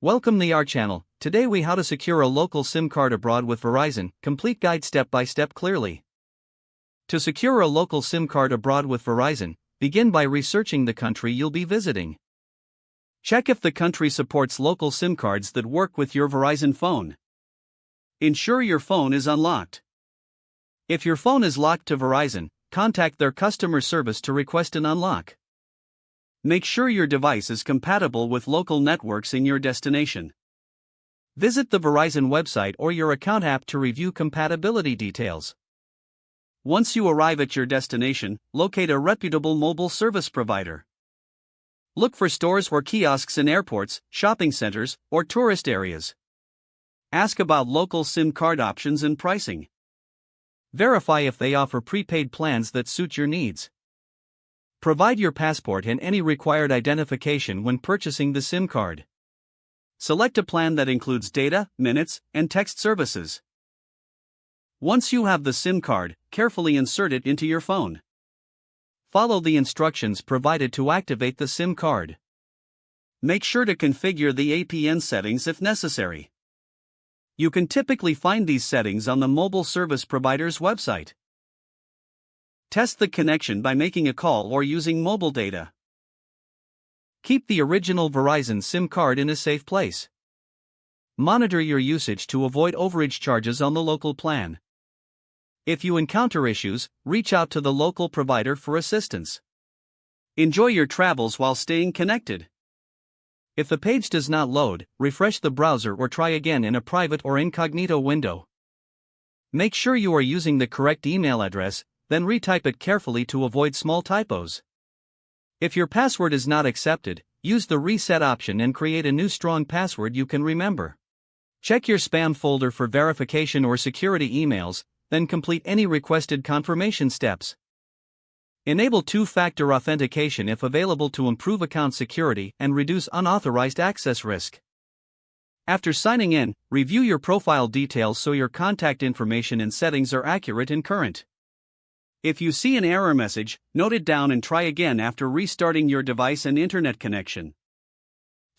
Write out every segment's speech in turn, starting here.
Welcome to our channel. Today we how to secure a local SIM card abroad with Verizon, complete guide step by step clearly. To secure a local SIM card abroad with Verizon, begin by researching the country you'll be visiting. Check if the country supports local SIM cards that work with your Verizon phone. Ensure your phone is unlocked. If your phone is locked to Verizon, contact their customer service to request an unlock. Make sure your device is compatible with local networks in your destination. Visit the Verizon website or your account app to review compatibility details. Once you arrive at your destination, locate a reputable mobile service provider. Look for stores or kiosks in airports, shopping centers, or tourist areas. Ask about local SIM card options and pricing. Verify if they offer prepaid plans that suit your needs. Provide your passport and any required identification when purchasing the SIM card. Select a plan that includes data, minutes, and text services. Once you have the SIM card, carefully insert it into your phone. Follow the instructions provided to activate the SIM card. Make sure to configure the APN settings if necessary. You can typically find these settings on the mobile service provider's website. Test the connection by making a call or using mobile data. Keep the original Verizon SIM card in a safe place. Monitor your usage to avoid overage charges on the local plan. If you encounter issues, reach out to the local provider for assistance. Enjoy your travels while staying connected. If the page does not load, refresh the browser or try again in a private or incognito window. Make sure you are using the correct email address, then retype it carefully to avoid small typos. If your password is not accepted, use the reset option and create a new strong password you can remember. Check your spam folder for verification or security emails, then complete any requested confirmation steps. Enable two-factor authentication if available to improve account security and reduce unauthorized access risk. After signing in, review your profile details so your contact information and settings are accurate and current. If you see an error message, note it down and try again after restarting your device and internet connection.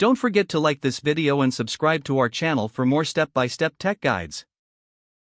Don't forget to like this video and subscribe to our channel for more step-by-step tech guides.